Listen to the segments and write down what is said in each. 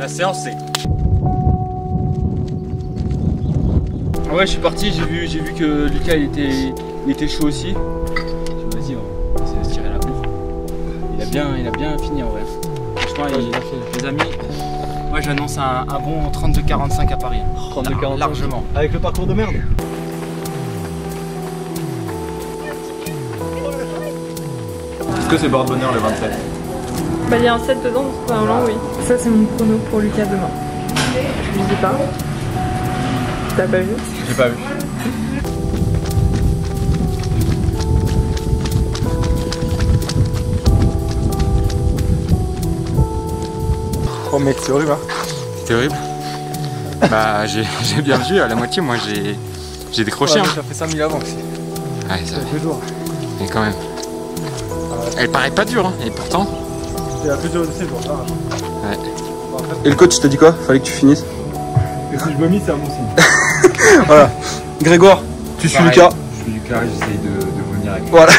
La séance c'est... Ouais, je suis parti, j'ai vu que Lucas il était chaud aussi. Vas-y, on va essayer de se tirer la bourre. Il a bien fini en vrai. Franchement, les amis, moi j'annonce un bon 32-45 à Paris. 32-45 largement. Avec le parcours de merde. Est-ce que c'est barre de bonheur le 27? Bah il y a un 7 dedans, donc c'est pas un lent, oui. Ça c'est mon chrono pour Lucas demain. Je lui dis pas. T'as pas vu? J'ai pas vu. Oh mec, c'est horrible hein. C'était horrible. Bah j'ai bien vu, à la moitié moi j'ai décroché. Ouais, hein. ça fait 5000 avant aussi. Ouais, ça fait 2 jours. Mais quand même. Elle paraît pas dure, hein, et pourtant. C'est la plus dure de ces jours. Ouais. Et le coach t'a dit quoi? Fallait que tu finisses. Et si je vomis, c'est un bon signe. Voilà. Grégoire, tu suis Lucas. Je suis Lucas et j'essaye de vomir avec lui. Voilà.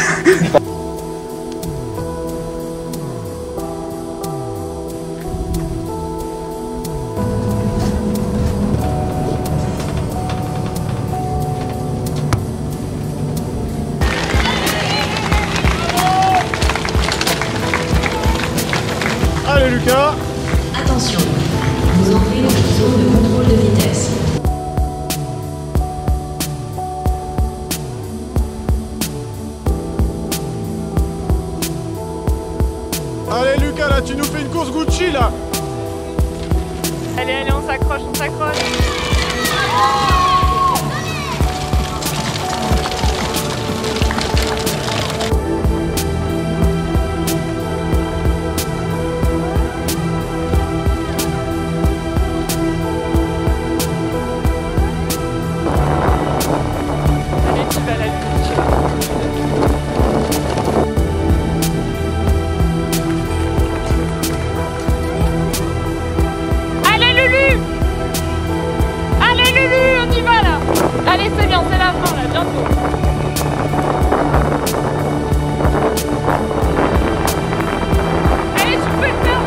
Allez Lucas. Attention, vous entrez dans une zone de contrôle de vitesse. Allez Lucas, là tu nous fais une course Gucci là. Allez, allez, on s'accroche, on s'accroche. Allez, tu vas la lutte. Allez Lulu! Allez Lulu, on y va là! Allez, c'est bien, c'est la fin là, bientôt. Allez, tu peux le faire!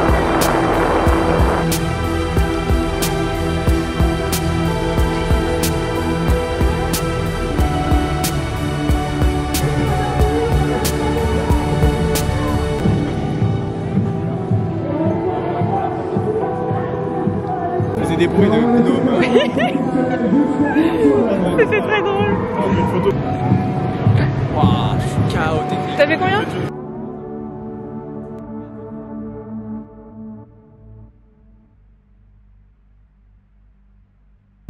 Faisait des bruits de gnome. C'était très drôle. Une photo. Waouh, je suis KO technique. T'as fait combien?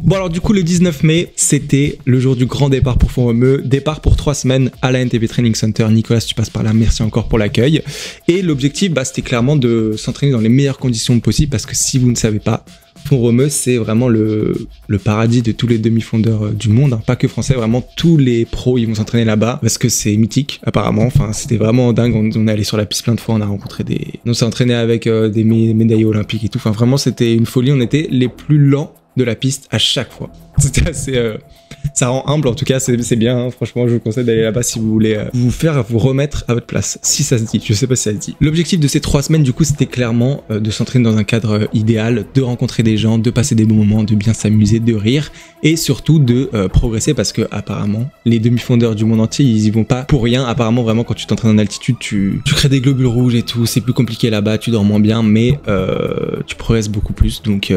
Bon alors du coup le 19 mai c'était le jour du grand départ pour Font-Romeu, départ pour 3 semaines à la NTB Training Center. Nicolas, tu passes par là, merci encore pour l'accueil. Et l'objectif c'était clairement de s'entraîner dans les meilleures conditions possibles parce que si vous ne savez pas, Font-Romeu c'est vraiment le paradis de tous les demi-fondeurs du monde, hein. Pas que français, vraiment tous les pros ils vont s'entraîner là-bas parce que c'est mythique apparemment, enfin c'était vraiment dingue, on est allé sur la piste plein de fois, on a rencontré on s'est entraîné avec des médaillés olympiques et tout, enfin vraiment c'était une folie, on était les plus lents de la piste à chaque fois. C'était assez... ça rend humble en tout cas, c'est bien, hein. Franchement je vous conseille d'aller là-bas si vous voulez vous remettre à votre place, si ça se dit, je sais pas si ça se dit. L'objectif de ces 3 semaines du coup c'était clairement de s'entraîner dans un cadre idéal, de rencontrer des gens, de passer des bons moments, de bien s'amuser, de rire et surtout de progresser parce que apparemment les demi-fondeurs du monde entier ils y vont pas pour rien, apparemment vraiment quand tu t'entraînes en altitude tu crées des globules rouges et tout, c'est plus compliqué là-bas, tu dors moins bien mais tu progresses beaucoup plus, donc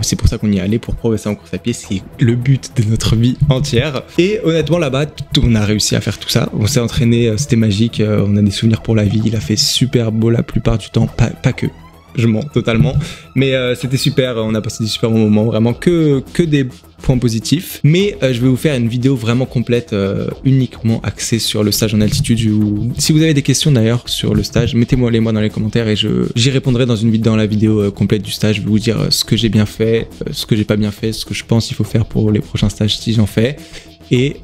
c'est pour ça qu'on y est allé, pour progresser en course à pied, c'est le but de notre vie entière. Et honnêtement là-bas on a réussi à faire tout ça, on s'est entraîné, c'était magique, on a des souvenirs pour la vie, il a fait super beau la plupart du temps, pas que, je mens totalement, mais c'était super, on a passé des super bons moments, vraiment que des points positifs, mais je vais vous faire une vidéo vraiment complète, uniquement axée sur le stage en altitude. Si vous avez des questions d'ailleurs sur le stage, mettez-moi les dans les commentaires et j'y répondrai dans la vidéo complète du stage. Je vais vous dire ce que j'ai bien fait, ce que j'ai pas bien fait, ce que je pense qu'il faut faire pour les prochains stages si j'en fais. et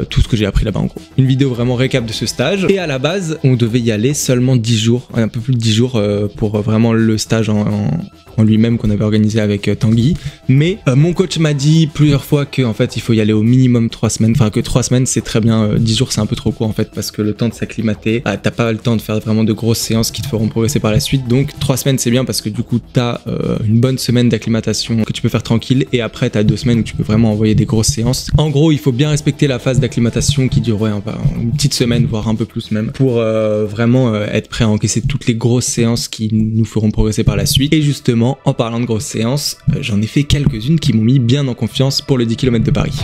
tout ce que j'ai appris là-bas en gros. Une vidéo vraiment récap de ce stage. Et à la base, on devait y aller seulement 10 jours, un peu plus de 10 jours pour vraiment le stage en lui-même qu'on avait organisé avec Tanguy. Mais mon coach m'a dit plusieurs fois que en fait il faut y aller au minimum 3 semaines, enfin que 3 semaines c'est très bien, 10 jours c'est un peu trop court en fait parce que le temps de s'acclimater, t'as pas le temps de faire vraiment de grosses séances qui te feront progresser par la suite. Donc 3 semaines c'est bien parce que du coup t'as une bonne semaine d'acclimatation que tu peux faire tranquille et après t'as 2 semaines où tu peux vraiment envoyer des grosses séances. En gros il faut bien respecter la phase d'acclimatation qui dure une petite semaine voire un peu plus même pour vraiment être prêt à encaisser toutes les grosses séances qui nous feront progresser par la suite. Et justement en parlant de grosses séances, j'en ai fait quelques-unes qui m'ont mis bien en confiance pour le 10 km de Paris.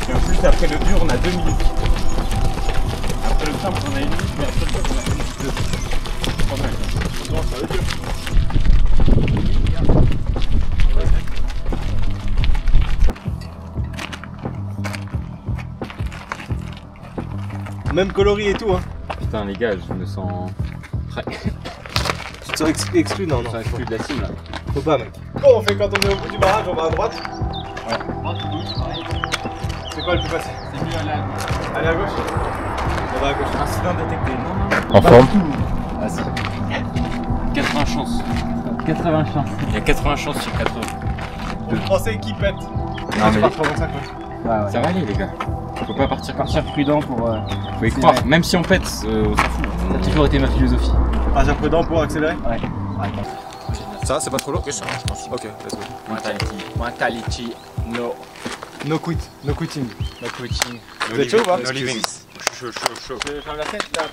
Et en plus, après le dur, on a 2 minutes. Après le simple, on a 1 minute, mais après le dur, on a 1 minute 2. Pas mal. Non, ça va dur. Même coloris et tout, hein. Putain les gars, je me sens... Tu te sens exclu, non, non. Je suis de la team là. Faut pas, mec. Comment on fait quand on est au bout du barrage? On va à droite? Ouais. C'est quoi le plus facile? C'est mieux aller à gauche. Aller à gauche? On va à gauche. Incident détecté. Non. En forme? Ah si. 80 chances. 80 chances. Il y a 80 chances sur 80. Le français qui pète. Non mais pas comme ça, quoi. ça va aller les gars. Faut pas partir comme ça. Prudent pour. Faut y croire. Même si on pète, on s'en fout. Ça a toujours été ma philosophie. Agir prudent pour accélérer? Ouais. Ça, c'est pas trop lourd? Ok, let's go. Mentality. No quit. No quitting. No coaching. Vous êtes chaud ou pas? No living. Chaud. Je ferme la tête là,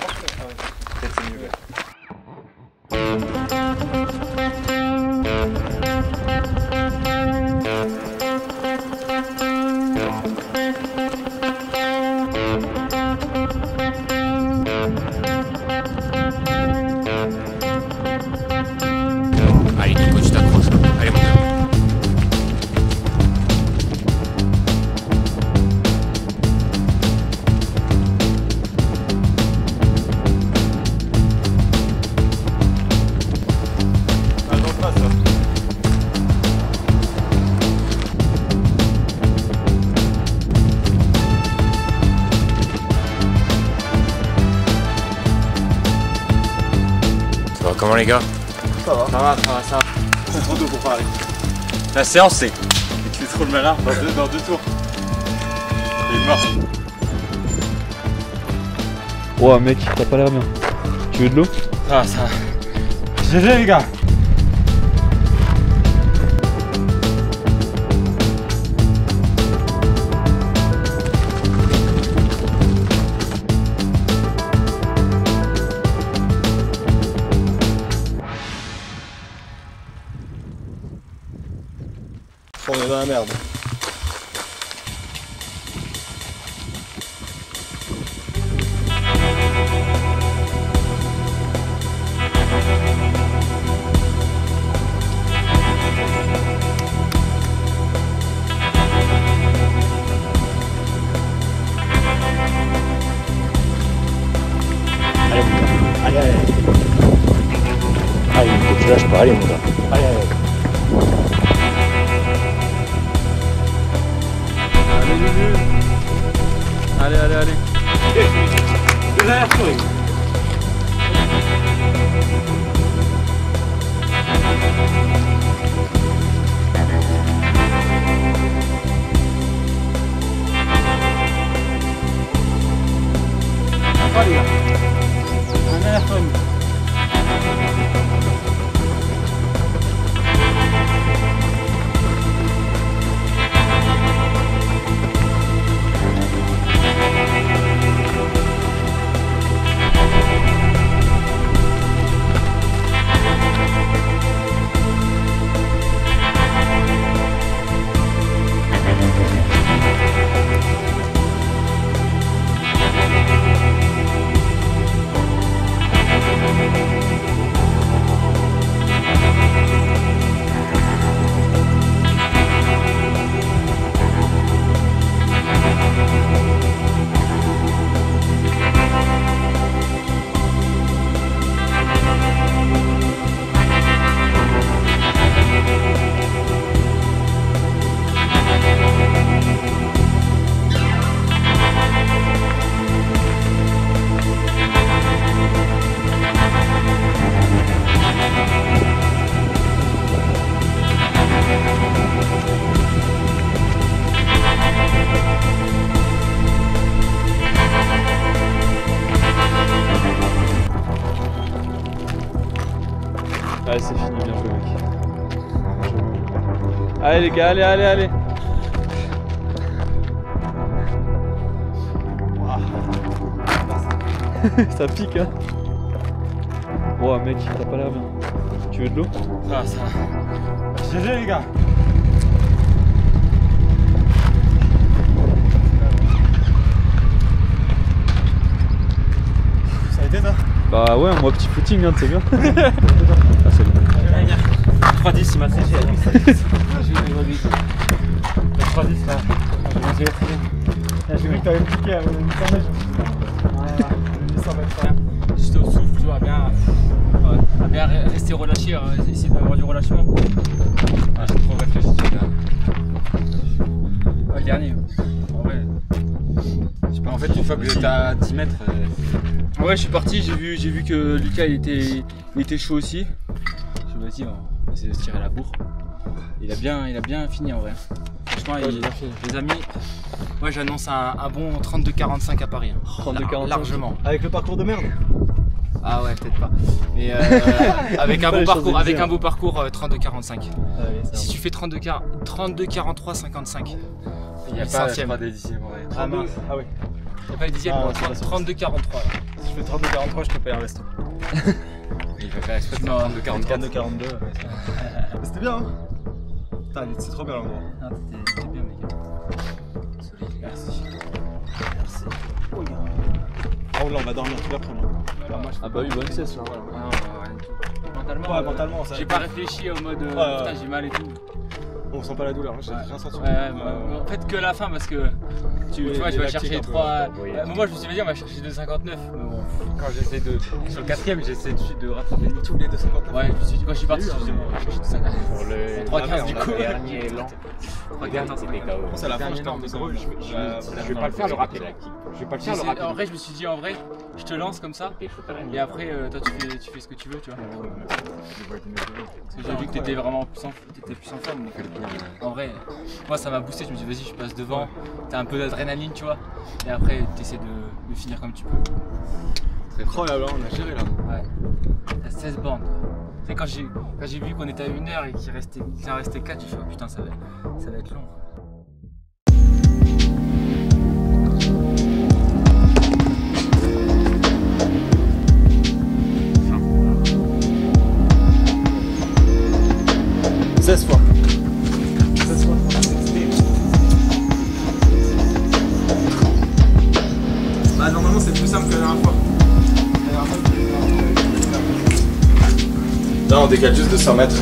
peut-être c'est mieux. Allez Nico, tu t'accroches. Allez mon gars. Ça va comment les gars? Ça va. Ça va. C'est trop tôt pour parler. La séance c'est. Tu fais trop le malin dans deux tours. Il est mort. Ouais, mec, t'as pas l'air bien. Tu veux de l'eau? Ça va. GG les gars. On est dans la merde. Allez, tu lâches pas, allez mon gars. Allez. Allez. Allez, c'est fini, bien joué, mec. Allez, les gars, allez. Ça pique, hein. Oh, mec, t'as pas l'air bien. Tu veux de l'eau? Ça va. GG les gars. Ça a été ça? Bah ouais, moi petit footing, hein, c'est bien. Ah, c'est bon. 3-10 il m'a séché. 3-10 là. J'ai vu que t'avais piqué à 100 mètres. Juste au souffle, tu vois, à bien rester relâché, essayer d'avoir du relâchement. Ah, j'ai trop réfléchi là. Le dernier. En vrai. En fait, une fois que j'étais à 10 mètres. Ouais, je suis parti, j'ai vu que Lucas il était chaud aussi. Je me suis dit, on va essayer de se tirer la bourre. Il a bien fini en vrai. Franchement, les amis, moi j'annonce un bon 32-45 à Paris. 32-45 largement. Avec le parcours de merde. Ah ouais, peut-être pas. Mais avec un beau parcours, 32-45. Si tu fais 32-43, 55. Il n'y a pas des dixièmes. Ah mince. Ah oui. Il n'y a pas les dixièmes, 32-43 là. Si je fais 32-43, je te paye un resto. Il va faire exprès de faire 32-44. 32-42. C'était bien, hein. Putain, c'est trop bien l'endroit. Ah, t'étais bien, mec. Solide, merci. Oh là, on va dormir tout l'après-midi. Ah bah oui, bonne cesse là. Mentalement, Ouais, mentalement, ça. j'ai pas réfléchi au mode putain, j'ai mal et tout. On sent pas la douleur, j'ai rien senti. En fait, que la fin parce que tu vois, je vais chercher 3. Moi, je me suis dit, on va chercher 2,59. Mais bon, Quand j'essaie de. Sur le quatrième, j'essaie de rattraper le Tous les 2,59. ouais, je me suis dit, quand je suis parti, je me suis dit, on va chercher 2,59. Pour le 3,15 du coup. dernier lent. 3,15 c'était KO. C'est à la fin, je t'en gros. Je vais pas le faire le rapide. Je vais pas le faire le rapide. En vrai, je me suis dit, en vrai, je te lance comme ça. Et après, toi, tu fais ce que tu veux, tu vois. Parce que j'ai vu que t'étais vraiment plus en forme. Donc, en vrai, moi, ça m'a boosté. Je me suis dit, vas-y, je passe devant. T'as un peu d'adrénaline, tu vois. Et après, t'essaies de finir comme tu peux. Incroyable, on a géré là. Ouais. T'as 16 bornes. Tu sais, quand j'ai vu qu'on était à 1 heure et qu'il en restait 4, j'ai fait, oh putain, ça va être long. Bah normalement c'est plus simple que la dernière fois. Là on décale juste de 100 mètres.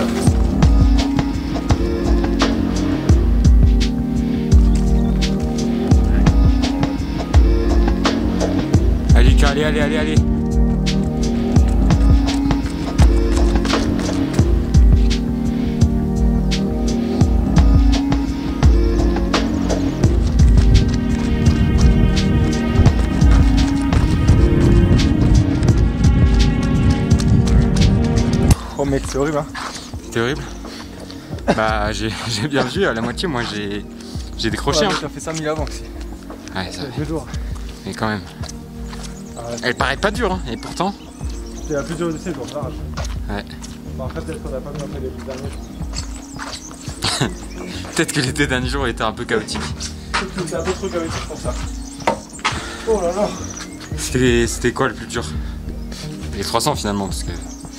Allez Lucas, allez. Oh mec c'est horrible hein. C'était horrible. Bah j'ai bien vu, à la moitié moi j'ai décroché. Ouais, Hein. j'ai fait 5000 avant aussi. Ouais, ça C'est dur. mais quand même. Ah, ouais. Elle paraît pas dure, hein, et pourtant. C'était la plus dure de ces jours, ça. Ouais. Bon après peut-être qu'on a pas bien fait les plus derniers. Peut-être que l'été dernier jour était un peu chaotique. C'est un peu trop chaotique pour ça. Oh là là. C'était quoi le plus dur? Les 300 finalement, parce que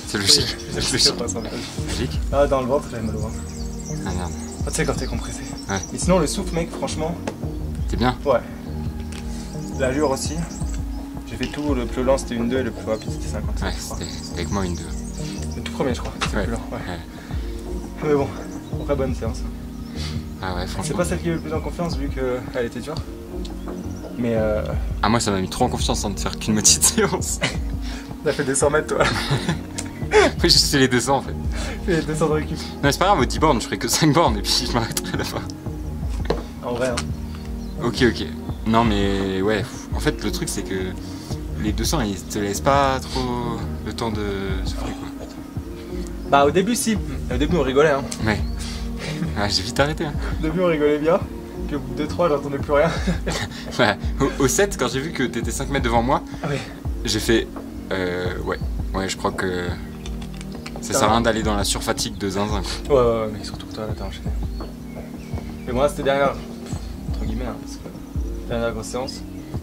c'est logique. C'est logique. Ah dans le ventre j'avais mal au ventre. Ah merde. Ah, tu sais quand t'es compressé. Ouais. Et sinon le souffle mec franchement. T'es bien? Ouais. L'allure aussi. J'ai fait tout, le plus lent c'était 1,2 et le plus rapide c'était 55. Ouais, je crois. c'était avec moi 1-2. Le tout premier je crois. C'était Ouais. le plus lent. Ouais. Ouais. Mais bon, très bonne séance. Ah ouais, C'est franchement. pas celle qui est le plus en confiance vu qu'elle était dure. Mais Ah moi ça m'a mis trop en confiance de faire qu'une moitié de séance. t'as fait des 100 mètres toi. Moi j'ai fait les 200 en fait. Les 200 de récup. Non c'est pas grave, aux 10 bornes je ferai que 5 bornes et puis je m'arrêterai à la fin. En vrai hein. Ok. Non mais ouais, en fait le truc c'est que les 200 ils te laissent pas trop le temps de souffler quoi. Bah au début si. Au début on rigolait hein. Ouais. Ouais, j'ai vite arrêté. Hein. Au début on rigolait bien. Puis au bout de 2-3 j'entendais plus rien. Ouais. Au 7 quand j'ai vu que t'étais 5 mètres devant moi, Ah ouais. j'ai fait ouais je crois que Ça sert à rien d'aller dans la surfatigue de zinzin. Ouais, mais surtout que toi là t'es enchaîné. Mais moi c'était dernière, entre guillemets, hein, parce que dernière grosse séance,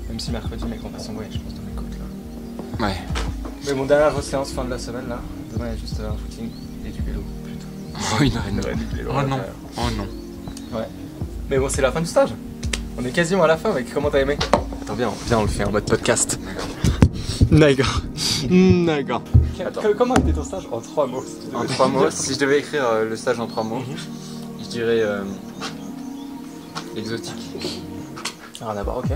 même si mercredi mec on va s'envoyer je pense dans les côtes là. Ouais. Mais mon dernière grosse séance fin de la semaine là, demain il y a juste un footing et du vélo, putain. Oh, il arrête. Du vélo, Oh non. Oh non. Ouais. Mais bon c'est la fin du stage. On est quasiment à la fin mec, comment t'as aimé? Attends viens on le fait en mode podcast. D'accord. D'accord. Comment était ton stage en 3 mots? En 3 mots, si je devais écrire le stage en 3 mots, je dirais exotique. Rien à voir, ok.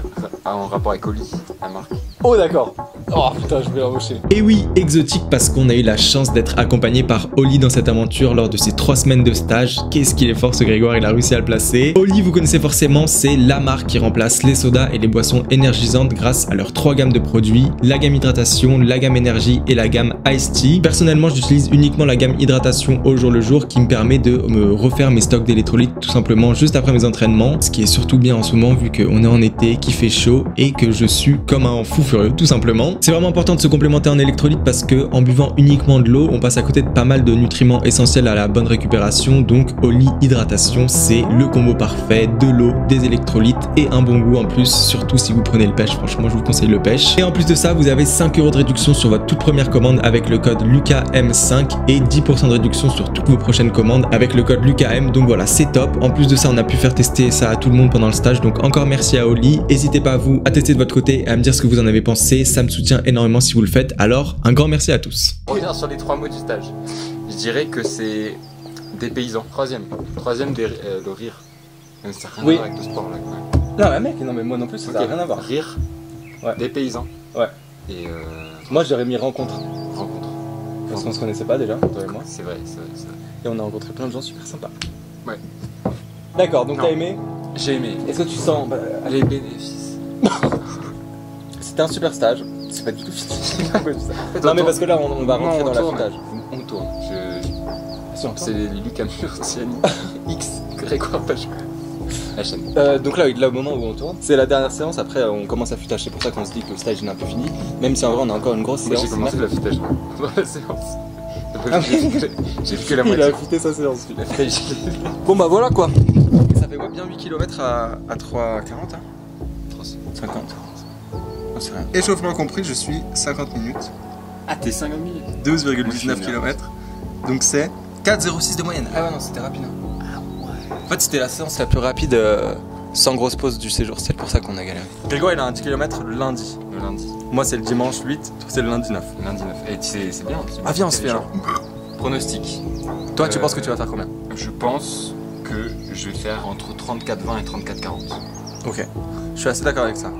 En rapport avec Oli, la marque. Oh d'accord. Oh putain je vais embaucher. Et oui, exotique parce qu'on a eu la chance d'être accompagné par Oli dans cette aventure lors de ces 3 semaines de stage. Qu'est-ce qu'il est fort ce Grégoire, il a réussi à le placer. Oli, vous connaissez forcément, c'est la marque qui remplace les sodas et les boissons énergisantes grâce à leurs 3 gammes de produits, la gamme hydratation, la gamme énergie et la gamme iced tea. Personnellement, j'utilise uniquement la gamme hydratation au jour le jour qui me permet de me refaire mes stocks d'électrolytes tout simplement juste après mes entraînements. Ce qui est surtout bien en ce moment vu qu'on est en été, qu'il fait chaud et que je sue comme un fou furieux tout simplement. C'est vraiment important de se complémenter en électrolytes parce que en buvant uniquement de l'eau, on passe à côté de pas mal de nutriments essentiels à la bonne récupération. Donc Oli Hydratation, c'est le combo parfait de l'eau, des électrolytes et un bon goût en plus, surtout si vous prenez le pêche. Franchement, je vous conseille le pêche. Et en plus de ça, vous avez 5 € de réduction sur votre toute première commande avec le code LUCAM5 et 10% de réduction sur toutes vos prochaines commandes avec le code LUCAM. Donc voilà, c'est top. En plus de ça, on a pu faire tester ça à tout le monde pendant le stage. Donc encore merci à Oli. N'hésitez pas à vous à tester de votre côté et à me dire ce que vous en avez pensé. Ça me soutient énormément si vous le faites. Alors, un grand merci à tous. On revient sur les 3 mots du stage. Je dirais que c'est des paysans. Troisième le rire. Même si ça n'a rien à voir avec le sport là. Ouais. Non mais mec, non mais moi non plus ça n'a rien à voir. Rire, ouais. Des paysans. Ouais. Et moi j'aurais mis rencontre. Rencontre. Parce qu'on se connaissait pas déjà, toi et moi. C'est vrai. Et on a rencontré plein de gens super sympas. Ouais. D'accord, donc t'as aimé? J'ai aimé. Est-ce que tu sens les bénéfices? C'était un super stage. C'est pas du tout fini. Non mais parce que là on va rentrer dans l'affûtage. On tourne. Si, on tourne. C'est Lucas Murciani X Grégoire Pachou. La chaîne. Donc là au moment où on tourne, c'est la dernière séance, après on commence à affûtage, c'est pour ça qu'on se dit que le stage est un peu fini. Même si en vrai on a encore une grosse séance. J'ai commencé l'affûtage dans la séance. J'ai fait que la moitié. Il a affûté sa séance. Bon bah voilà quoi. Ça fait bien 8 km à 3,40 hein. 3,50. C'est rien. Échauffement compris, je suis 50 minutes. Ah, t'es 50 minutes. 12,19 km. Donc c'est 4,06 de moyenne. Ah ouais, non, c'était rapide. Ah ouais. En fait, c'était la séance la plus rapide sans grosse pause du séjour. C'est pour ça qu'on a galéré. Grégoire, il a un 10 km le lundi. Le lundi. Moi, c'est le dimanche 8. Toi, c'est le lundi 9. Le lundi 9. Et c'est bien. Ah, viens, on se fait un. Pronostic. Toi, tu penses que tu vas faire combien? Je pense que je vais faire entre 34,20 et 34,40. Ok. Je suis assez d'accord avec ça.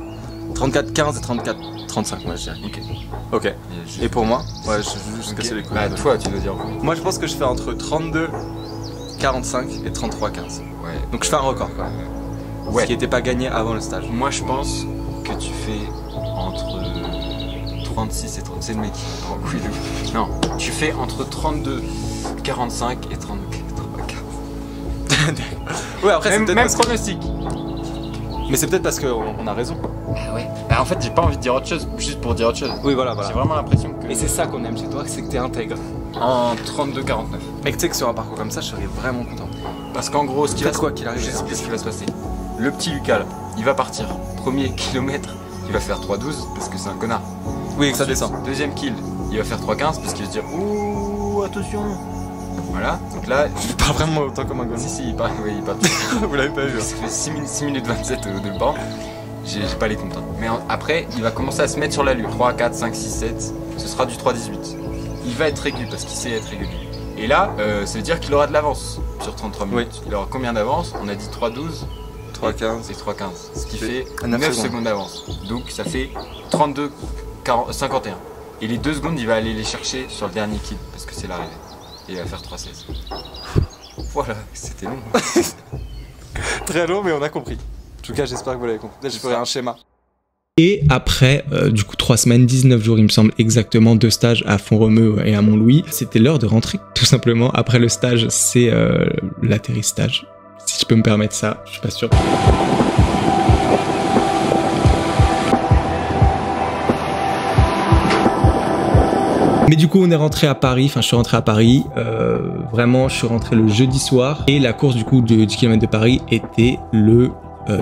34,15 et 34,35 moi je dirais. Ok. Et pour moi? Ouais, je veux juste casser les couilles. Bah toi tu dois dire. Moi je pense que je fais entre 32,45 et 33,15. Ouais. Donc je fais un record quoi. Ouais. Ce qui n'était pas gagné avant le stage. Moi je pense que tu fais entre 36 et 30. C'est le mec. Non, tu fais entre 32,45 et 34,40. Ouais après c'est même pronostic. Mais c'est peut-être parce qu'on a raison. Ah ouais. En fait, j'ai pas envie de dire autre chose juste pour dire autre chose. Oui, voilà. J'ai vraiment l'impression que. Et c'est ça qu'on aime chez toi, c'est que t'es intègre. En 32,49. Mec, tu sais que sur un parcours comme ça, je serais vraiment content. Parce qu'en gros, ce qui va quoi qu'il arrive, ce qui va se passer. Le petit Lucas, là, il va partir. Premier kilomètre, il va faire 3,12 parce que c'est un connard. Oui, que ça descend. Deuxième kill, il va faire 3,15 parce qu'il va se dire ouh, attention. Voilà, donc là. Il part vraiment autant comme un gosse. Si, il part. Oui, il part. Vous l'avez pas vu. Ça fait 6 minutes 27 de banc. J'ai pas les comptes. Mais après, il va commencer à se mettre sur l'allure. 3, 4, 5, 6, 7. Ce sera du 3,18. Il va être régulier parce qu'il sait être régulier. Et là, ça veut dire qu'il aura de l'avance sur 33 minutes. Oui. Il aura combien d'avance? On a dit 3,12. 3,15. Et 3,15. Ce qui fait 9 secondes d'avance. Donc ça fait 32,51. Et les 2 secondes, il va aller les chercher sur le dernier kill parce que c'est l'arrivée. Et il va faire 3,16. Voilà, c'était long. Très long, mais on a compris. En tout cas, j'espère que vous l'avez compris. Là, je ferai un schéma. Et après, du coup, 3 semaines, 19 jours, il me semble exactement, 2 stages à Font-Romeu et à Montlouis. C'était l'heure de rentrer, tout simplement. Après le stage, c'est l'atterrissage. Si je peux me permettre ça, je suis pas sûr. Mais du coup on est rentré à Paris, enfin je suis rentré à Paris, vraiment je suis rentré le jeudi soir et la course du coup de 10 km de Paris était le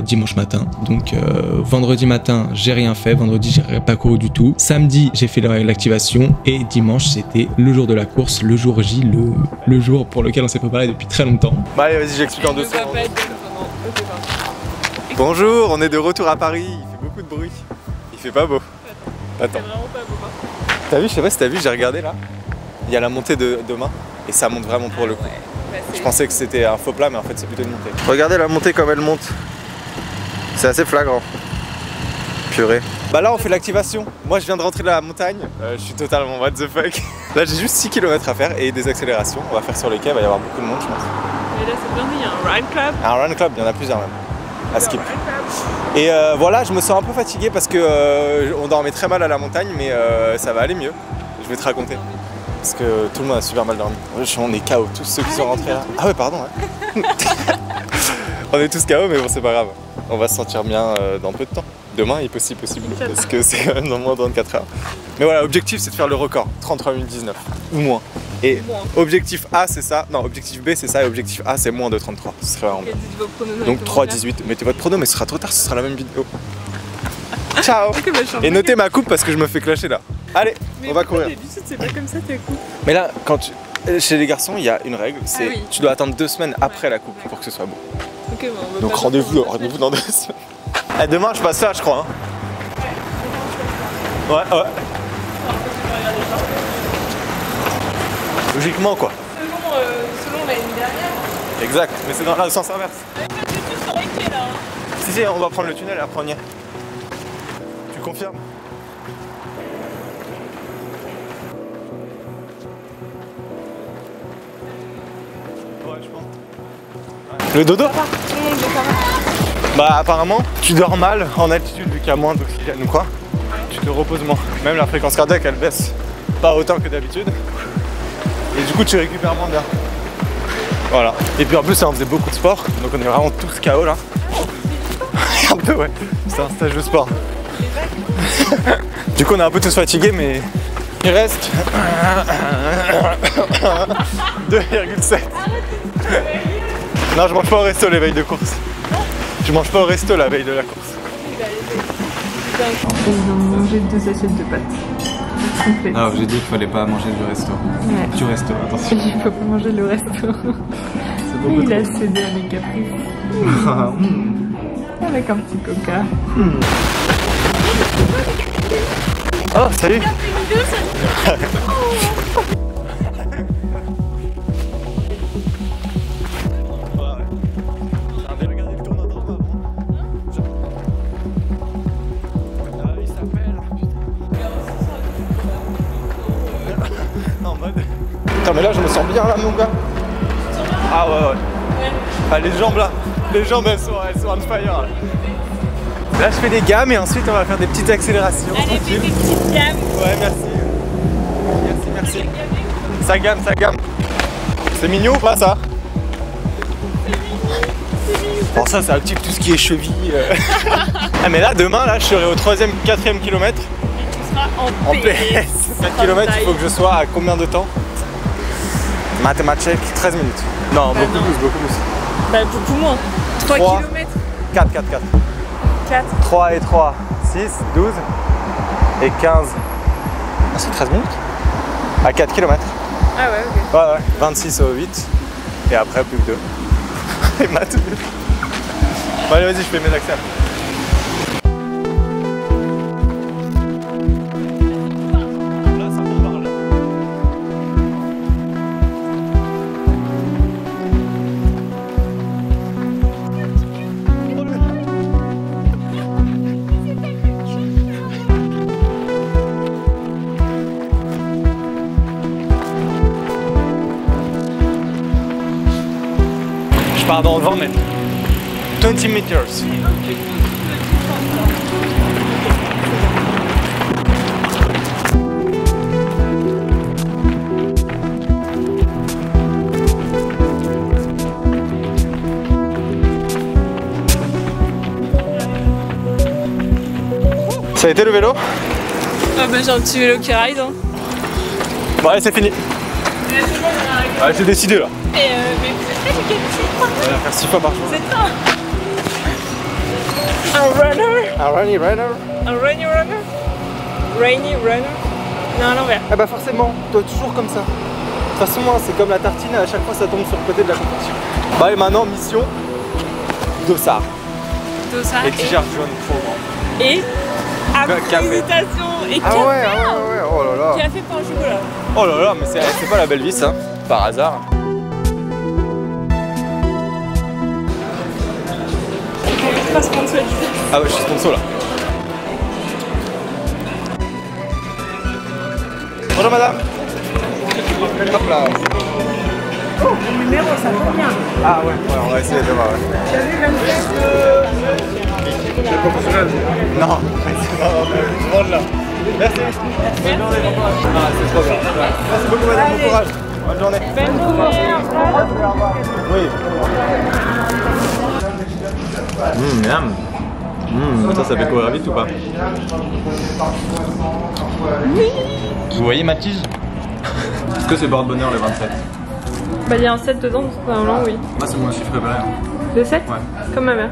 dimanche matin. Donc vendredi matin j'ai rien fait, vendredi j'ai pas couru du tout, samedi j'ai fait l'activation et dimanche c'était le jour de la course, le jour J, le jour pour lequel on s'est préparé depuis très longtemps. Bah allez vas-y j'explique en 2 secondes. Bonjour, on est de retour à Paris, il fait beaucoup de bruit, il fait pas beau. Attends. T'as vu, je sais pas si t'as vu, j'ai regardé là, il y a la montée de demain et ça monte vraiment pour le coup. Je pensais que c'était un faux plat mais en fait c'est plutôt une montée. Regardez la montée comme elle monte. C'est assez flagrant. Purée. Bah là on fait l'activation. Moi je viens de rentrer de la montagne. Je suis totalement what the fuck. Là j'ai juste 6 km à faire et des accélérations. On va faire sur les quais, il va y avoir beaucoup de monde je pense. Et là c'est bien, il y a un run club. Un run club, il y en a plusieurs même. À skip. Et voilà, je me sens un peu fatigué parce que on dormait très mal à la montagne mais ça va aller mieux. Je vais te raconter. Parce que tout le monde a super mal dormi. On est KO, tous ceux qui sont rentrés là. Ah ouais pardon ouais. On est tous KO mais bon c'est pas grave. On va se sentir bien dans peu de temps. Demain il est possible parce que c'est quand même dans moins de 24 heures. Mais voilà, l'objectif c'est de faire le record, 33 019 ou moins. Et objectif A c'est ça, non objectif B c'est ça et objectif A c'est moins de 33. Ce serait vraiment bien. Donc 3,18, mettez votre prono mais ce sera trop tard, ce sera la même vidéo. Ciao. Et notez ma coupe parce que je me fais clasher là. Allez, on va courir. C'est pas comme ça tes coupes. Mais là, chez les garçons il y a une règle, c'est tu dois attendre 2 semaines après la coupe pour que ce soit beau. Okay, bon, donc rendez-vous dans 2 semaines. Et demain je passe ça je crois. Hein. Ouais. Logiquement quoi. Selon l'année dernière. Exact, mais c'est dans le sens inverse. Si, on va prendre le tunnel et après on y est. Tu confirmes? Ouais, je pense. Le dodo? Bah apparemment, tu dors mal en altitude vu qu'il y a moins d'oxygène ou quoi. Tu te reposes moins. Même la fréquence cardiaque elle baisse pas autant que d'habitude. Et du coup tu récupères moins bien. Voilà. Et puis en plus on faisait beaucoup de sport, donc on est vraiment tous KO là. Un peu ouais, c'est un stage de sport. Du coup on est un peu tous fatigués mais il reste 2,7. Non je mange pas au resto les veilles de course. Je mange pas au resto la veille de la course. On vient de manger 2 assiettes de pâtes. Alors j'ai dit qu'il fallait pas manger du resto. Ouais. Du resto, attention. Il faut pas manger le resto. Il a cédé à mes caprices. Avec un petit coca. Oh salut. Putain mais là je me sens bien là mon gars. Ah ouais. Ah les jambes là, les jambes elles sont on fire là. Là je fais des gammes et ensuite on va faire des petites accélérations. Allez fais des petites gammes. Ouais merci. Merci. Ça gamme. C'est mignon ou pas ça? Bon ça c'est un petit peu tout ce qui est cheville. Ah mais là demain là je serai au 3e, 4e kilomètre. En PS. 4 km, il faut que je sois à combien de temps? Mathématiques, 13 minutes. Non, beaucoup plus. Bah beaucoup moins. 3 km. 4. 4. 3 et 3, 6, 12 et 15. Ah c'est 13 minutes? À 4 km. Ah ouais, ok. Ouais, 26 au 8 et après plus que 2. Et maths. Bon allez vas-y, je fais mes accès. Je pars dans 20 mètres. 20 meters. Ça a été le vélo? Ah bah j'ai un petit vélo qui ride hein. Bon allez c'est fini. Ouais j'ai décidé là. Mais pourquoi tu gagnes 6 fois? On va faire 6 fois par jour. C'est ça. Un runner. Un rainy runner. Un rainy runner. Rainy runner. Non, à l'envers. Ah bah forcément, toi toujours comme ça. De toute façon moi c'est comme la tartine, à chaque fois ça tombe sur le côté de la compétition. Bah et maintenant mission Dossard. Dossard. Exigère jaune trop grand. Et Café. hésitation et Ah café. ouais, oh là là. Café pain au chocolat. Oh là là, mais c'est pas la belle vie ça, par hasard. Pas sponsorisé. Ah ouais, je suis sponsor là. Bonjour madame. Hop là. Oh, le numéro, ça va bien. Ah ouais, on va essayer de voir. Ouais. Tu as vu 27 C'est professionnel. Non, c'est pas tout le monde là. Merci. Bonne journée, bon courage. Ah, c'est trop bien. Merci beaucoup madame, bon courage. Bonne journée. Bonne journée. Oui. Miam. Ça fait courir vite ou pas? Oui. Vous voyez ma tige? Est-ce que c'est porte-bonheur le 27? Bah, il y a un 7 dedans, donc normalement, oui. Moi c'est mon chiffre préféré. Le 7? Ouais. Comme ma mère.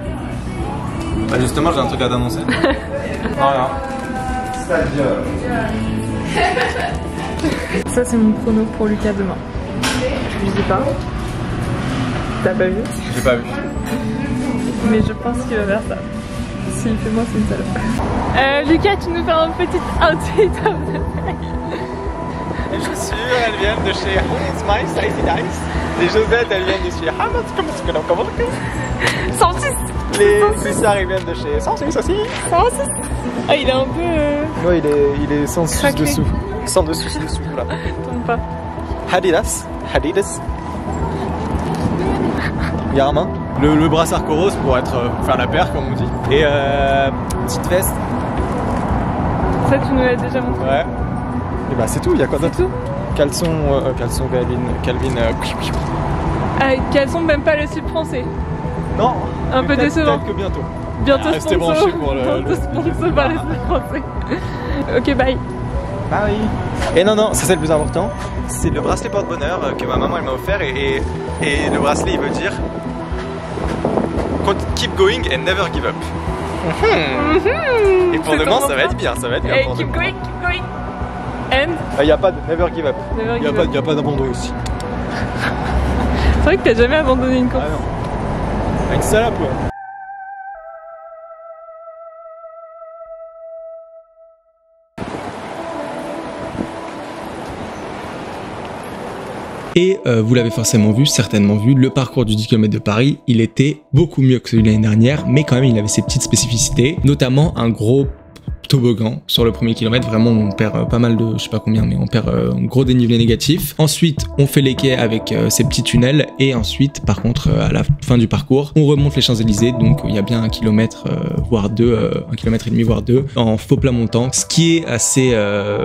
Bah justement j'ai un truc à t'annoncer. Non rien. Ça, c'est mon prono pour Lucas demain. Je sais pas. T'as pas vu? J'ai pas vu. Mais je pense qu'il va faire ça. S'il fait moi, c'est une salope. Lucas, tu nous fais un petit outfit. Les chaussures, elles viennent de chez Smile, Icy Dice. Les chaussettes, elles viennent de chez Hamilton. 106. Les suissards, ils viennent de chez Sans Suisse aussi. 106. Ah, il est un peu... Ouais, il est sans Suisse craqué. dessous. Sans dessous là. Tombe pas. Adidas. Il y a un main. Le brassard Coros pour faire la paire, comme on dit. Et petite veste. Ça, tu nous l'as déjà montré. Ouais. Et bah c'est tout, il y a quoi d'autre? C'est tout. Caleçon Calvin. Caleçon, même pas le slip français. Non. Un peu décevant. Peut-être que bientôt. Bientôt Restez sponsor. branchés pour le Bientôt sponsor par les slips français. Ok, bye. Bye. Et non, ça c'est le plus important. C'est le bracelet porte-bonheur que ma maman elle m'a offert et le bracelet il veut dire keep going and never give up. Et pour demain ça va être bien, Hey, pour keep demain. going, keep going. And Il n'y a pas de never give up. never Il n'y give up. a pas d'abandon aussi. C'est vrai que t'as jamais abandonné une course. Ah non. Une salope quoi. Et vous l'avez forcément vu, certainement vu, le parcours du 10 km de Paris, il était beaucoup mieux que celui de l'année dernière, mais quand même il avait ses petites spécificités, notamment un gros toboggan sur le premier kilomètre. Vraiment on perd pas mal de, je sais pas combien, mais on perd un gros dénivelé négatif. Ensuite on fait les quais avec ces petits tunnels, et ensuite par contre à la fin du parcours on remonte les Champs-Élysées, donc il y a bien 1 km voire 2, 1 km et demi voire 2 en faux plat montant, ce qui est assez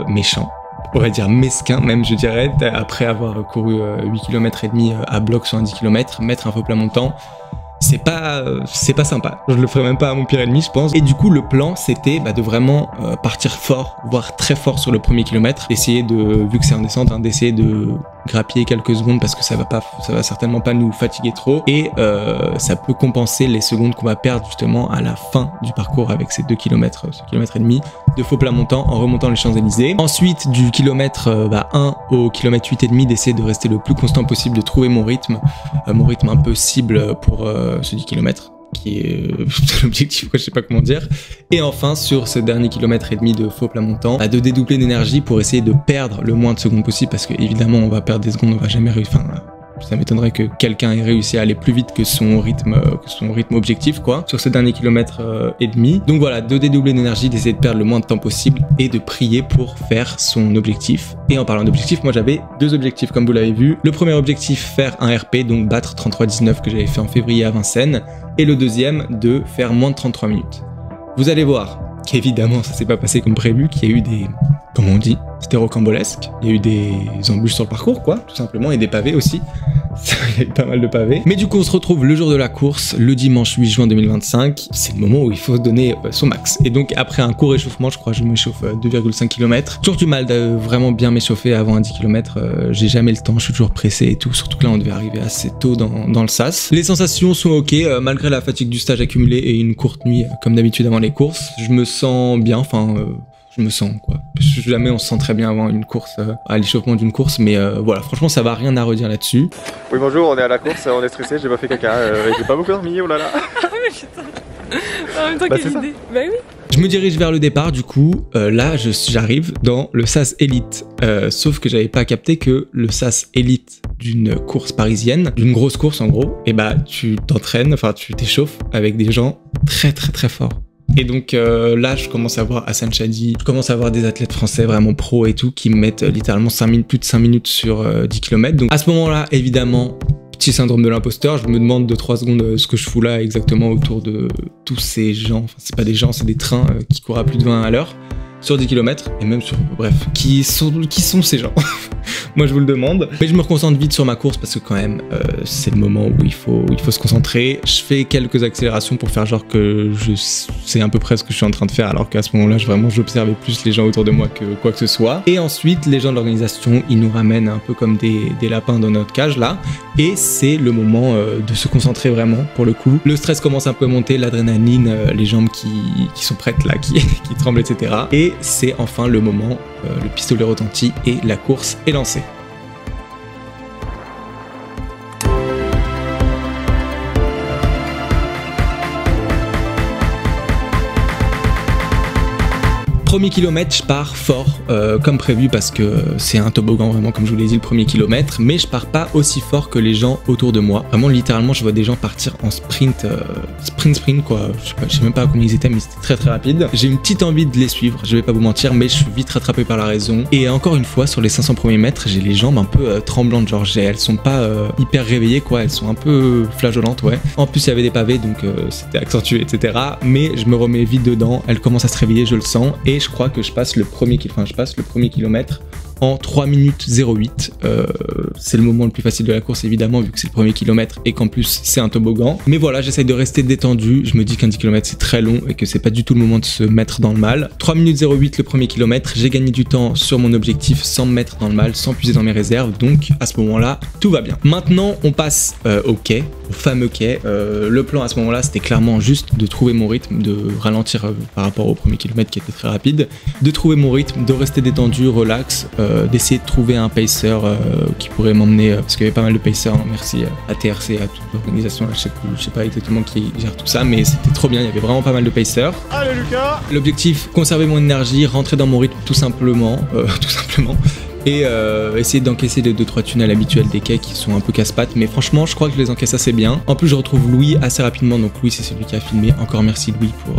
méchant. On va dire mesquin même, je dirais, après avoir couru 8 km et demi à bloc sur un 10 km, mettre un faux plat montant, c'est pas sympa. Je le ferais même pas à mon pire ennemi, je pense. Et du coup, le plan, c'était de vraiment partir fort, voire très fort sur le premier kilomètre, essayer de, vu que c'est en descente, d'essayer de grappiller quelques secondes parce que ça va certainement pas nous fatiguer trop, et ça peut compenser les secondes qu'on va perdre justement à la fin du parcours avec ces 2 km, ce kilomètre et demi de faux plat montant en remontant les Champs-Élysées. Ensuite, du kilomètre 1 au kilomètre 8 et demi, d'essayer de rester le plus constant possible, de trouver mon rythme un peu cible pour ce 10 km qui est l'objectif, je sais pas comment dire. Et enfin, sur ce dernier kilomètre et demi de faux plat montant, de dédoubler d'énergie pour essayer de perdre le moins de secondes possible, parce que évidemment on va perdre des secondes, on va jamais réussir. Enfin, ça m'étonnerait que quelqu'un ait réussi à aller plus vite que son rythme objectif, quoi, sur ce dernier kilomètre et demi. Donc voilà, de dédoubler d'énergie, d'essayer de perdre le moins de temps possible et de prier pour faire son objectif. Et en parlant d'objectif, moi j'avais 2 objectifs comme vous l'avez vu. Le premier objectif, faire un RP, donc battre 33,19 que j'avais fait en février à Vincennes. Et le deuxième, de faire moins de 33 minutes. Vous allez voir qu'évidemment ça s'est pas passé comme prévu, qu'il y a eu comme on dit, c'était rocambolesque. Il y a eu des embûches sur le parcours, quoi, tout simplement, et des pavés aussi. Il y a eu pas mal de pavés. Mais du coup, on se retrouve le jour de la course, le dimanche 8 juin 2025. C'est le moment où il faut donner son max. Et donc, après un court échauffement, je crois que je m'échauffe 2,5 km. Toujours du mal de vraiment bien m'échauffer avant un 10 km. J'ai jamais le temps, je suis toujours pressé et tout. Surtout que là, on devait arriver assez tôt dans le sas. Les sensations sont ok, malgré la fatigue du stage accumulé et une courte nuit, comme d'habitude avant les courses. Je me sens bien, enfin... je me sens quoi. Jamais on se sent très bien avant une course, à l'échauffement d'une course, mais voilà, franchement ça va, rien à redire là-dessus. Oui bonjour, on est à la course, on est stressé, j'ai pas fait caca, j'ai pas beaucoup dormi, oh là là. Ah mais putain. En même temps, quelle idée. Bah oui. Je me dirige vers le départ du coup, là j'arrive dans le sas élite, sauf que j'avais pas capté que le sas élite d'une course parisienne, d'une grosse course en gros, et bah tu t'entraînes, enfin tu t'échauffes avec des gens très très très forts. Et donc là, je commence à voir Hassan Chadi, je commence à voir des athlètes français vraiment pros et tout qui mettent littéralement plus de 5 minutes sur 10 km. Donc à ce moment-là, évidemment, petit syndrome de l'imposteur, je me demande de 3 secondes ce que je fous là exactement autour de tous ces gens, enfin c'est pas des gens, c'est des trains qui courent à plus de 20 à l'heure sur 10 km et même sur... bref, qui sont ces gens? Moi je vous le demande. Mais je me reconcentre vite sur ma course parce que quand même c'est le moment où il faut se concentrer. Je fais quelques accélérations pour faire genre que je sais à peu près ce que je suis en train de faire alors qu'à ce moment-là j'observais plus les gens autour de moi que quoi que ce soit. Et ensuite les gens de l'organisation ils nous ramènent un peu comme des lapins dans notre cage là et c'est le moment de se concentrer vraiment pour le coup. Le stress commence un peu à monter, l'adrénaline, les jambes qui sont prêtes là, qui tremblent etc. Et c'est enfin le moment, le pistolet retentit et la course est lancée. Premier kilomètre, je pars fort comme prévu parce que c'est un toboggan vraiment comme je vous l'ai dit le premier kilomètre, mais je pars pas aussi fort que les gens autour de moi. Vraiment littéralement je vois des gens partir en sprint, sprint quoi, je sais même pas combien ils étaient mais c'était très très rapide. J'ai une petite envie de les suivre, je vais pas vous mentir, mais je suis vite rattrapé par la raison. Et encore une fois sur les 500 premiers mètres j'ai les jambes un peu tremblantes, genre elles sont pas hyper réveillées quoi, elles sont un peu flageolantes ouais. En plus il y avait des pavés donc c'était accentué etc. Mais je me remets vite dedans, elles commencent à se réveiller, je le sens et je crois que je passe le premier kilomètre en 3 minutes 08. C'est le moment le plus facile de la course évidemment vu que c'est le premier kilomètre et qu'en plus c'est un toboggan. Mais voilà, j'essaye de rester détendu, je me dis qu'un 10 km c'est très long et que c'est pas du tout le moment de se mettre dans le mal. 3 minutes 08 le premier kilomètre, j'ai gagné du temps sur mon objectif sans me mettre dans le mal, sans puiser dans mes réserves, donc à ce moment-là tout va bien. Maintenant on passe au quai, au fameux quai. Le plan à ce moment-là c'était clairement juste de trouver mon rythme, de ralentir par rapport au premier kilomètre qui était très rapide, de trouver mon rythme, de rester détendu, relax, d'essayer de trouver un pacer qui pourrait m'emmener, parce qu'il y avait pas mal de pacers, hein, merci à TRC, à toute l'organisation, je sais pas exactement qui gère tout ça, mais c'était trop bien, il y avait vraiment pas mal de pacers. Allez Lucas! L'objectif, conserver mon énergie, rentrer dans mon rythme tout simplement, et essayer d'encaisser les 2-3 tunnels habituels des quais qui sont un peu casse-pattes, mais franchement je crois que je les encaisse assez bien. En plus je retrouve Louis assez rapidement, donc Louis c'est celui qui a filmé, encore merci Louis pour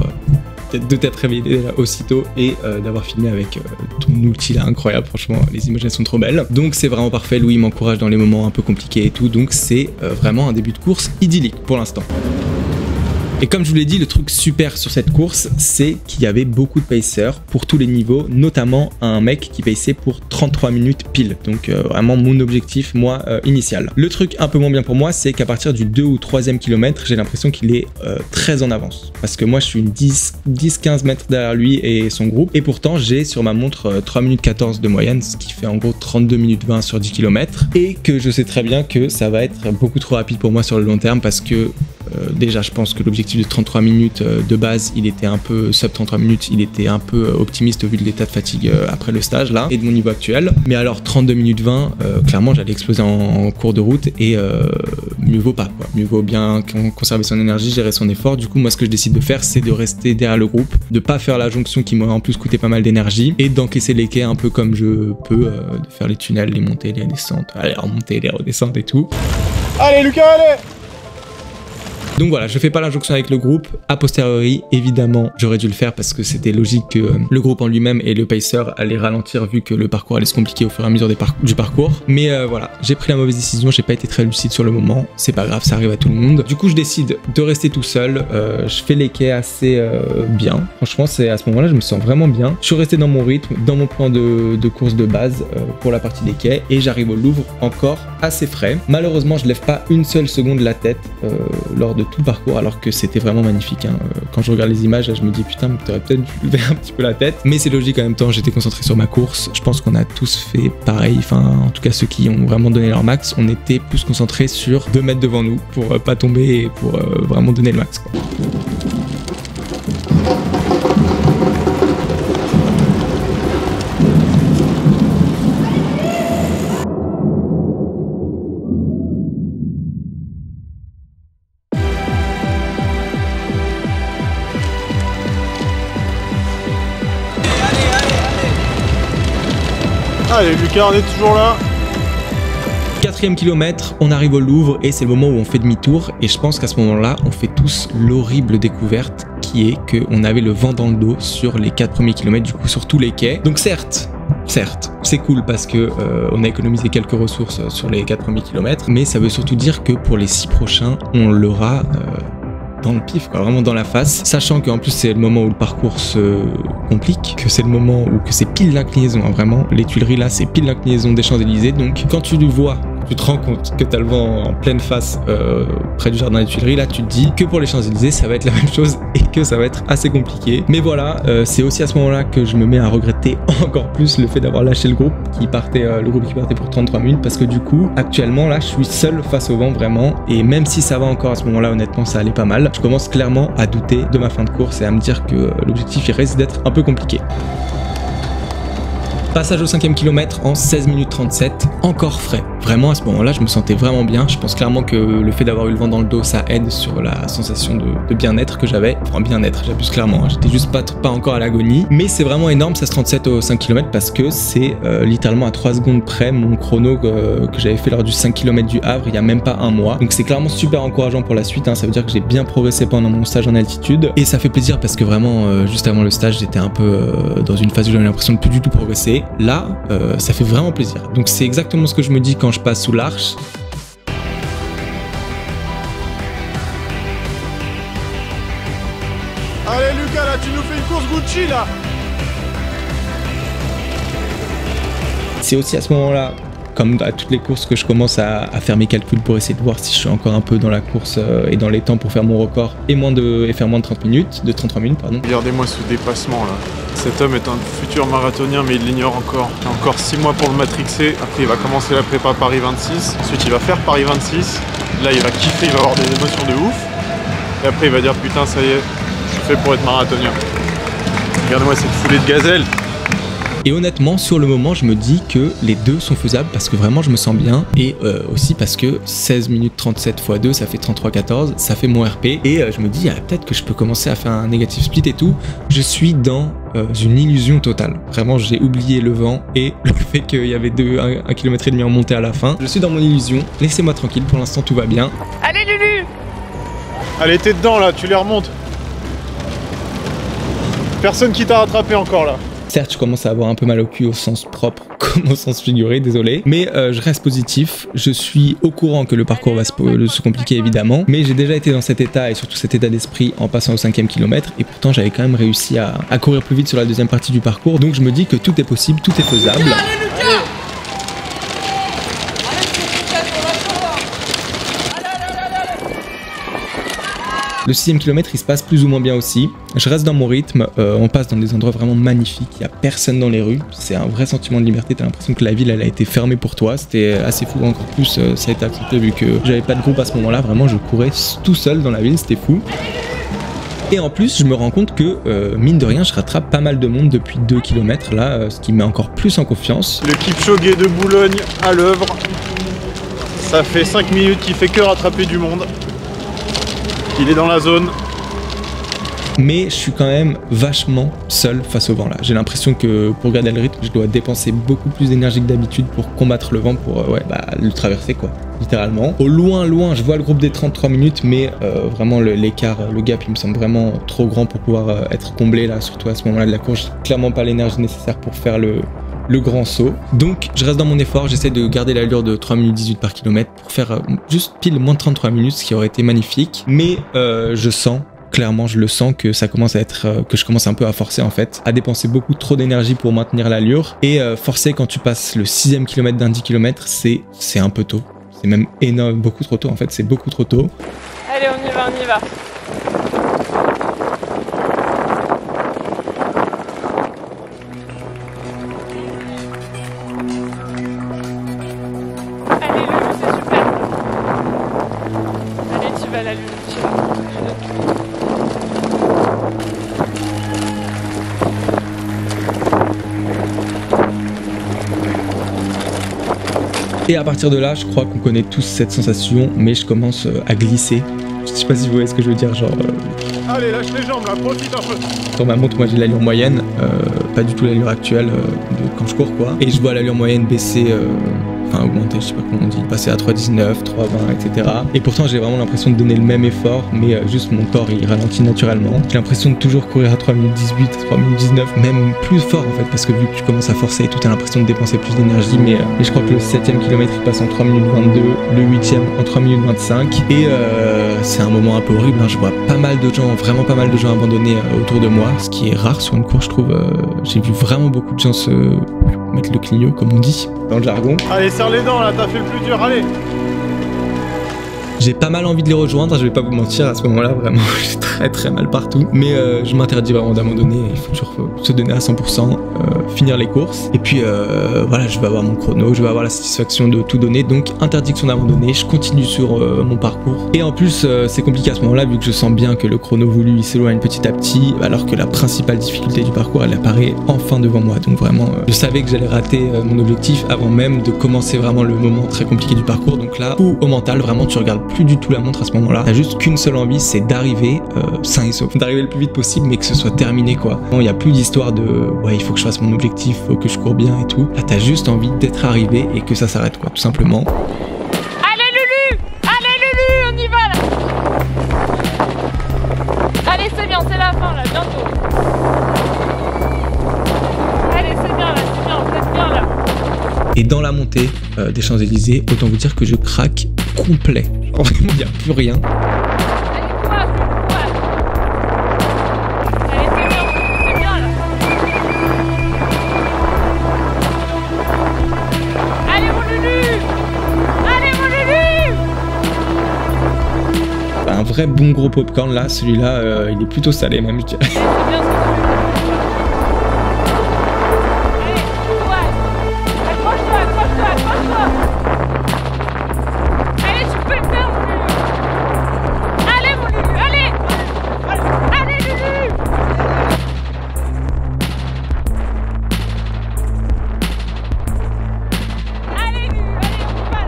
de t'être réveillé aussitôt et d'avoir filmé avec ton outil là incroyable, franchement les images elles sont trop belles. Donc c'est vraiment parfait, Louis m'encourage dans les moments un peu compliqués et tout, donc c'est vraiment un début de course idyllique pour l'instant. Et comme je vous l'ai dit, le truc super sur cette course, c'est qu'il y avait beaucoup de pacers pour tous les niveaux, notamment un mec qui paçait pour 33 minutes pile. Donc vraiment mon objectif, moi, initial. Le truc un peu moins bien pour moi, c'est qu'à partir du 2 ou 3e kilomètre, j'ai l'impression qu'il est très en avance. Parce que moi, je suis une 10-15 mètres derrière lui et son groupe. Et pourtant, j'ai sur ma montre 3 minutes 14 de moyenne, ce qui fait en gros 32 minutes 20 sur 10 km. Et que je sais très bien que ça va être beaucoup trop rapide pour moi sur le long terme parce que déjà, je pense que l'objectif de 33 minutes de base, il était un peu sub 33 minutes, il était un peu optimiste au vu de l'état de fatigue après le stage là et de mon niveau actuel. Mais alors 32 minutes 20, clairement j'allais exploser en cours de route et mieux vaut pas quoi. Mieux vaut bien conserver son énergie, gérer son effort. Du coup moi ce que je décide de faire c'est de rester derrière le groupe, de pas faire la jonction qui m'aurait en plus coûté pas mal d'énergie et d'encaisser les quais un peu comme je peux, de faire les tunnels, les montées, les descentes, les remontées, les redescentes et tout. Allez Lucas, allez! Donc voilà, je fais pas l'injonction avec le groupe. A posteriori, évidemment, j'aurais dû le faire parce que c'était logique que le groupe en lui-même et le pacer allaient ralentir vu que le parcours allait se compliquer au fur et à mesure du parcours. Mais voilà, j'ai pris la mauvaise décision, j'ai pas été très lucide sur le moment. C'est pas grave, ça arrive à tout le monde. Du coup, je décide de rester tout seul. Je fais les quais assez bien. Franchement, c'est à ce moment-là, je me sens vraiment bien. Je suis resté dans mon rythme, dans mon plan de course de base pour la partie des quais et j'arrive au Louvre encore assez frais. Malheureusement, je lève pas une seule seconde la tête lors de tout le parcours alors que c'était vraiment magnifique. Hein. Quand je regarde les images, je me dis putain, t'aurais peut-être dû lever un petit peu la tête. Mais c'est logique en même temps, j'étais concentré sur ma course. Je pense qu'on a tous fait pareil. Enfin, en tout cas, ceux qui ont vraiment donné leur max, on était plus concentrés sur 2 mètres devant nous pour pas tomber et pour vraiment donner le max, quoi. Allez Lucas, on est toujours là. 4e kilomètre, on arrive au Louvre et c'est le moment où on fait demi-tour et je pense qu'à ce moment-là, on fait tous l'horrible découverte qui est qu'on avait le vent dans le dos sur les 4 premiers kilomètres, du coup sur tous les quais. Donc certes, c'est cool parce que on a économisé quelques ressources sur les 4 premiers kilomètres, mais ça veut surtout dire que pour les 6 prochains, on l'aura dans le pif, quoi, vraiment dans la face, sachant qu'en plus c'est le moment où le parcours se complique, que c'est le moment où que c'est pile l'inclinaison, hein, vraiment, les Tuileries là c'est pile l'inclinaison des Champs-Élysées, donc quand tu le vois, tu te rends compte que t'as le vent en pleine face près du jardin des Tuileries, là tu te dis que pour les Champs-Élysées ça va être la même chose et que ça va être assez compliqué. Mais voilà, c'est aussi à ce moment-là que je me mets à regretter encore plus le fait d'avoir lâché le groupe qui partait pour 33 minutes parce que du coup, actuellement là je suis seul face au vent vraiment et même si ça va encore à ce moment-là, honnêtement ça allait pas mal, je commence clairement à douter de ma fin de course et à me dire que l'objectif il risque d'être un peu compliqué. Passage au 5e kilomètre en 16 minutes 37, encore frais. Vraiment à ce moment-là, je me sentais vraiment bien. Je pense clairement que le fait d'avoir eu le vent dans le dos, ça aide sur la sensation de bien-être que j'avais. Enfin bien-être, j'abuse clairement, hein. J'étais juste pas encore à l'agonie. Mais c'est vraiment énorme 16,37 au 5 km parce que c'est littéralement à 3 secondes près mon chrono que j'avais fait lors du 5 km du Havre il y a même pas un mois. Donc c'est clairement super encourageant pour la suite, hein. Ça veut dire que j'ai bien progressé pendant mon stage en altitude. Et ça fait plaisir parce que vraiment, juste avant le stage, j'étais un peu dans une phase où j'avais l'impression de plus du tout progresser. Là, ça fait vraiment plaisir. Donc c'est exactement ce que je me dis quand je passe sous l'arche. Allez Lucas, là tu nous fais une course Gucci là. C'est aussi à ce moment-là, comme à toutes les courses, que je commence à faire mes calculs pour essayer de voir si je suis encore un peu dans la course et dans les temps pour faire mon record et faire moins de 33 minutes, pardon. Regardez-moi ce dépassement là. Cet homme est un futur marathonien mais il l'ignore encore. Il a encore 6 mois pour le matrixer. Après il va commencer la prépa Paris 26. Ensuite il va faire Paris 26. Là il va kiffer, il va avoir des émotions de ouf. Et après il va dire putain ça y est, je suis fait pour être marathonien. Regardez-moi cette foulée de gazelle. Et honnêtement, sur le moment, je me dis que les deux sont faisables parce que vraiment je me sens bien et aussi parce que 16 minutes 37 x 2, ça fait 33,14, ça fait mon RP et je me dis peut-être que je peux commencer à faire un négatif split et tout. Je suis dans une illusion totale. Vraiment, j'ai oublié le vent et le fait qu'il y avait 1,5 km en montée à la fin. Je suis dans mon illusion, laissez-moi tranquille, pour l'instant tout va bien. Allez Lulu! Allez, t'es dedans là, tu les remontes. Personne qui t'a rattrapé encore là. Certes, je commence à avoir un peu mal au cul au sens propre comme au sens figuré, désolé. Mais je reste positif. Je suis au courant que le parcours va se compliquer évidemment. Mais j'ai déjà été dans cet état et surtout cet état d'esprit en passant au 5e kilomètre. Et pourtant, j'avais quand même réussi à courir plus vite sur la deuxième partie du parcours. Donc je me dis que tout est possible, tout est faisable. Le 6e kilomètre, il se passe plus ou moins bien aussi. Je reste dans mon rythme, on passe dans des endroits vraiment magnifiques, il n'y a personne dans les rues. C'est un vrai sentiment de liberté, t'as l'impression que la ville elle a été fermée pour toi. C'était assez fou, encore plus ça a été accepté vu que j'avais pas de groupe à ce moment-là. Vraiment, je courais tout seul dans la ville, c'était fou. Et en plus, je me rends compte que, mine de rien, je rattrape pas mal de monde depuis 2 km là, ce qui me met encore plus en confiance. Le Kipchoge de Boulogne à l'œuvre. Ça fait 5 minutes qu'il fait que rattraper du monde. Il est dans la zone. Mais je suis quand même vachement seul face au vent là. J'ai l'impression que pour garder le rythme, je dois dépenser beaucoup plus d'énergie que d'habitude pour combattre le vent, pour le traverser quoi, littéralement. Au loin, je vois le groupe des 33 minutes, mais vraiment l'écart, le gap, il me semble vraiment trop grand pour pouvoir être comblé là, surtout à ce moment-là de la course. J'ai clairement pas l'énergie nécessaire pour faire le grand saut. Donc je reste dans mon effort, j'essaie de garder l'allure de 3 minutes 18 par kilomètre pour faire juste pile moins de 33 minutes, ce qui aurait été magnifique. Mais je sens, clairement je le sens que ça commence à être, que je commence un peu à forcer en fait, à dépenser beaucoup trop d'énergie pour maintenir l'allure. Et forcer quand tu passes le 6e kilomètre d'un 10 km, c'est un peu tôt. C'est même énorme, beaucoup trop tôt en fait, c'est beaucoup trop tôt. Allez, on y va. Et à partir de là, je crois qu'on connaît tous cette sensation, mais je commence à glisser. Je sais pas si vous voyez ce que je veux dire, genre... Allez, lâche les jambes là, profite un peu. Sur ma montre, moi j'ai l'allure moyenne, pas du tout l'allure actuelle de quand je cours quoi. Et je vois l'allure moyenne baisser, enfin augmenter, je sais pas comment on dit, passer à 3,19, 3,20, etc. Et pourtant j'ai vraiment l'impression de donner le même effort, mais juste mon corps il ralentit naturellement. J'ai l'impression de toujours courir à 3 minutes 18, 3 minutes 19, même plus fort en fait, parce que vu que tu commences à forcer et tout, t'as l'impression de dépenser plus d'énergie. Mais je crois que le 7e kilomètre il passe en 3 minutes 22, le 8e en 3 minutes 25. Et c'est un moment un peu horrible, hein. Je vois pas mal de gens, vraiment pas mal de gens abandonnés autour de moi, ce qui est rare sur une course je trouve. J'ai vu vraiment beaucoup de gens se mettre le clignot comme on dit dans le jargon. Allez, serre les dents là, t'as fait le plus dur, allez. J'ai pas mal envie de les rejoindre, je vais pas vous mentir, à ce moment-là, vraiment, j'ai très mal partout. Mais je m'interdis vraiment d'abandonner, il faut toujours se donner à 100%, finir les courses. Et puis voilà, je vais avoir mon chrono, je vais avoir la satisfaction de tout donner, donc interdiction d'abandonner, je continue sur mon parcours. Et en plus, c'est compliqué à ce moment-là, vu que je sens bien que le chrono voulu, il s'éloigne petit à petit, alors que la principale difficulté du parcours, elle apparaît enfin devant moi. Donc vraiment, je savais que j'allais rater mon objectif avant même de commencer vraiment le moment très compliqué du parcours. Donc là, ou au mental, vraiment, tu regardes plus du tout la montre à ce moment-là. T'as juste qu'une seule envie, c'est d'arriver sain et sauf, d'arriver le plus vite possible, mais que ce soit terminé quoi. Il n'y a plus d'histoire de ouais, il faut que je fasse mon objectif, faut que je cours bien et tout. Là, t'as juste envie d'être arrivé et que ça s'arrête quoi, tout simplement. Allez Lulu, on y va là. Allez, c'est bien, c'est la fin là, bientôt. Allez, c'est bien, vous êtes bien là. Et dans la montée des Champs-Élysées, autant vous dire que je craque complet. Genre, vraiment, il n'y a plus rien. Allez, courage. Allez, c'est bien là. Allez, mon Lulu. Un vrai bon gros popcorn là, celui-là, il est plutôt salé même, je dirais. C'est bien ce que tu veux.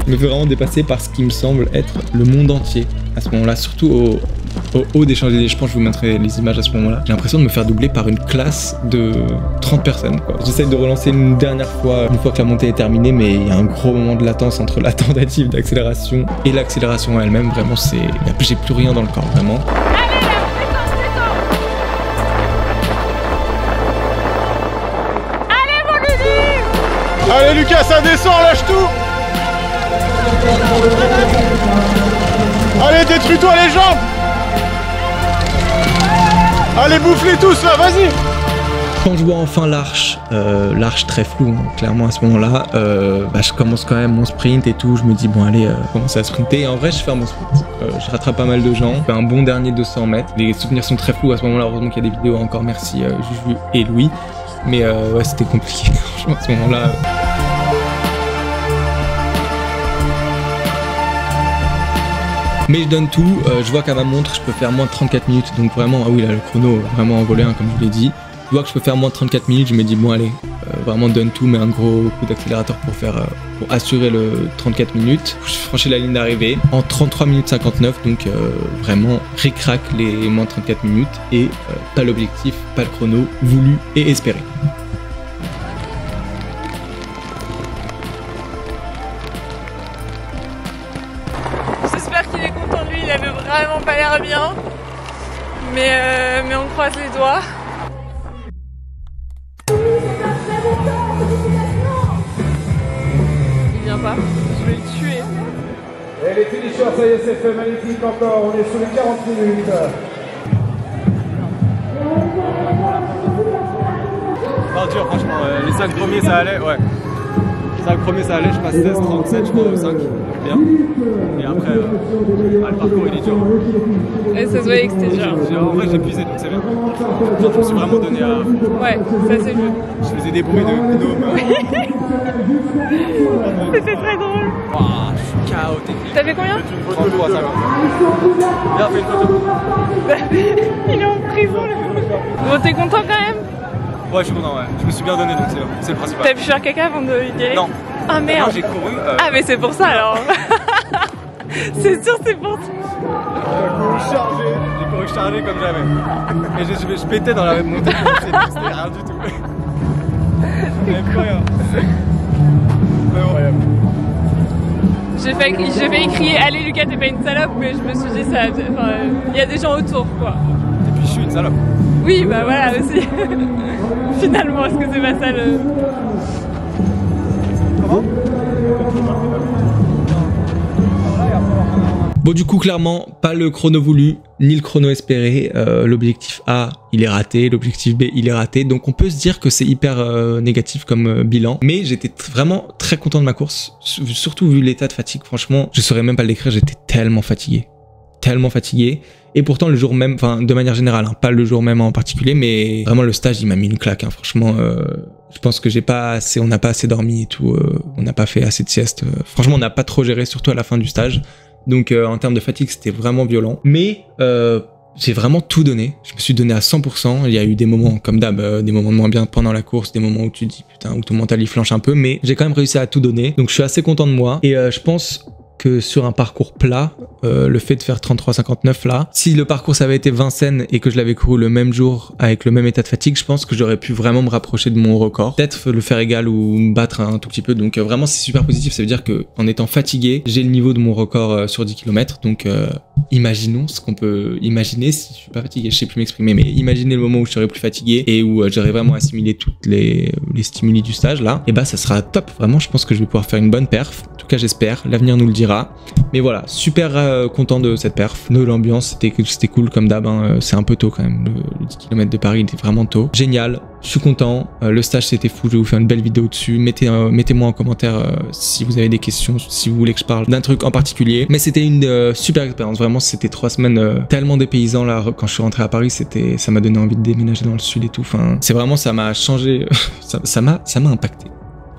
Je me fais vraiment dépasser par ce qui me semble être le monde entier à ce moment-là, surtout au haut des Champs-Élysées. Je pense que je vous mettrai les images à ce moment-là. J'ai l'impression de me faire doubler par une classe de 30 personnes. J'essaie de relancer une dernière fois, une fois que la montée est terminée, mais il y a un gros moment de latence entre la tentative d'accélération et l'accélération elle-même. Vraiment, j'ai plus rien dans le corps, vraiment. Allez Lucas, ça descend, lâche tout. Allez, détruis-toi les jambes. Allez, bouffe-les tous là, vas-y. Quand je vois enfin l'arche très floue, hein, clairement à ce moment-là, je commence quand même mon sprint et tout. Je me dis bon allez, commence à sprinter. Et en vrai, je fais mon sprint. Je rattrape pas mal de gens. Je fais un bon dernier 200 mètres. Les souvenirs sont très flous à ce moment-là. Heureusement qu'il y a des vidéos encore. Merci Juju et Louis. Mais ouais, c'était compliqué. Franchement, à ce moment-là. Mais je donne tout, je vois qu'à ma montre je peux faire moins de 34 minutes, donc vraiment, ah oui là le chrono vraiment envolé hein, comme je vous l'ai dit. Je vois que je peux faire moins de 34 minutes, je me dis bon allez, vraiment donne tout, met un gros coup d'accélérateur pour assurer le 34 minutes. Je franchis la ligne d'arrivée en 33 minutes 59, donc vraiment ric-rac les moins de 34 minutes et pas l'objectif, pas le chrono voulu et espéré. J'espère qu'il est content de lui, il avait vraiment pas l'air bien. Mais on croise les doigts. Il vient pas, je vais le tuer. Et les finishers, ça y est, c'est fait, magnifique encore, on est sur les 40 minutes. Non, dur, franchement, les 5 premiers ça allait, ouais. Les 5 premiers ça allait, je passe 16, 37, je crois, au 5, bien. Et après, le parcours il est dur. Et ça se voyait que c'était dur. En vrai, j'ai épuisé, donc c'est bien. Je me suis vraiment donné à. Ouais, ça c'est mieux. Je faisais des bruits de gnome. C'était très drôle. Waouh, je suis KO technique. T'as fait combien? 33, 50. Bien fait une photo. Il est en prison le coup. Bon, t'es content quand même? Ouais, je suis content, ouais. Je me suis bien donné, donc c'est le principal. T'as pu faire caca avant de y aller? Non. Ah merde. J'ai couru. Ah mais c'est pour ça alors. C'est sûr, c'est pour ça. J'ai couru chargé comme jamais. Et je pétais dans la montée, c'était rien du tout. J'avais plus rien. Incroyable. J'ai failli crier allez Lucas, t'es pas une salope, mais je me suis dit ça. Enfin, il y a des gens autour quoi. Et puis je suis une salope. Oui, bah voilà aussi. Finalement, est-ce que c'est pas ça le. Comment? Bon, du coup, clairement, pas le chrono voulu, ni le chrono espéré. L'objectif A, il est raté. L'objectif B, il est raté. Donc, on peut se dire que c'est hyper négatif comme bilan. Mais j'étais vraiment très content de ma course. Surtout vu l'état de fatigue. Franchement, je saurais même pas le décrire. J'étais tellement fatigué. Tellement fatigué. Et pourtant, le jour même, enfin, de manière générale, hein, pas le jour même en particulier, mais vraiment, le stage, il m'a mis une claque. Hein, franchement, je pense que on n'a pas assez dormi et tout. On n'a pas fait assez de sieste. Franchement, on n'a pas trop géré, surtout à la fin du stage. Donc en termes de fatigue, c'était vraiment violent. Mais j'ai vraiment tout donné. Je me suis donné à 100%. Il y a eu des moments, comme d'hab, des moments de moins bien pendant la course, des moments où tu te dis putain, où ton mental il flanche un peu. Mais j'ai quand même réussi à tout donner. Donc je suis assez content de moi. Et je pense que sur un parcours plat, le fait de faire 33,59 là, si le parcours ça avait été Vincennes et que je l'avais couru le même jour avec le même état de fatigue, je pense que j'aurais pu vraiment me rapprocher de mon record, peut-être le faire égal ou me battre un tout petit peu. Donc vraiment c'est super positif, ça veut dire que en étant fatigué, j'ai le niveau de mon record sur 10 km. Donc imaginons ce qu'on peut imaginer si je suis pas fatigué, je sais plus m'exprimer, mais imaginez le moment où je serai plus fatigué et où j'aurai vraiment assimilé toutes les stimuli du stage là, et bah ça sera top. Vraiment, je pense que je vais pouvoir faire une bonne perf. En tout cas, j'espère. L'avenir nous le dira. Mais voilà, super content de cette perf. L'ambiance, c'était cool comme d'hab. Hein. C'est un peu tôt quand même. Le 10 km de Paris, il était vraiment tôt. Génial. Je suis content. Le stage, c'était fou. Je vais vous faire une belle vidéo dessus. Mettez-moi en commentaire si vous avez des questions, si vous voulez que je parle d'un truc en particulier. Mais c'était une super expérience. Vraiment, c'était 3 semaines tellement dépaysant là. Quand je suis rentré à Paris, ça m'a donné envie de déménager dans le sud et tout. Enfin, c'est vraiment, ça m'a changé. ça m'a impacté.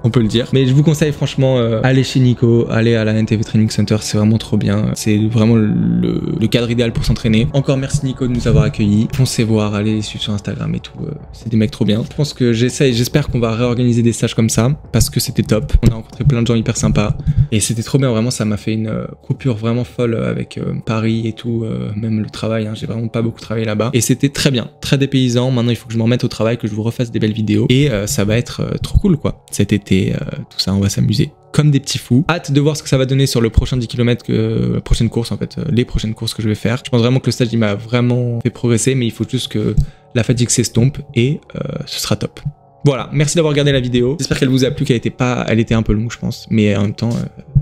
On peut le dire. Mais je vous conseille franchement, allez chez Nico, allez à la NTV Training Center, c'est vraiment trop bien. C'est vraiment le cadre idéal pour s'entraîner. Encore merci Nico de nous avoir accueillis. Foncez voir, allez les suivre sur Instagram et tout. C'est des mecs trop bien. Je pense que j'espère qu'on va réorganiser des stages comme ça, parce que c'était top. On a rencontré plein de gens hyper sympas. Et c'était trop bien, vraiment, ça m'a fait une coupure vraiment folle avec Paris et tout, même le travail. Hein, j'ai vraiment pas beaucoup travaillé là-bas. Et c'était très bien, très dépaysant. Maintenant, il faut que je me remette au travail, que je vous refasse des belles vidéos. Et ça va être trop cool, quoi. Cet été, tout ça, on va s'amuser comme des petits fous. Hâte de voir ce que ça va donner sur le prochain 10 km, la prochaine course en fait, les prochaines courses que je vais faire. Je pense vraiment que le stage il m'a vraiment fait progresser, mais il faut juste que la fatigue s'estompe et ce sera top. Voilà, merci d'avoir regardé la vidéo. J'espère qu'elle vous a plu, elle était un peu longue je pense, mais en même temps,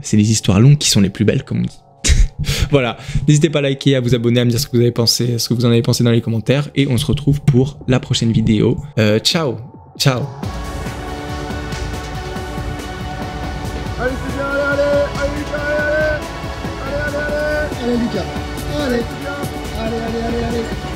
c'est les histoires longues qui sont les plus belles comme on dit. Voilà, n'hésitez pas à liker, à vous abonner, à me dire ce que vous avez pensé, ce que vous en avez pensé dans les commentaires, et on se retrouve pour la prochaine vidéo. Ciao, ciao. Allez, c'est bien, allez, Lucas, allez, allez, allez, allez, allez, Lucas, allez, allez, allez, allez.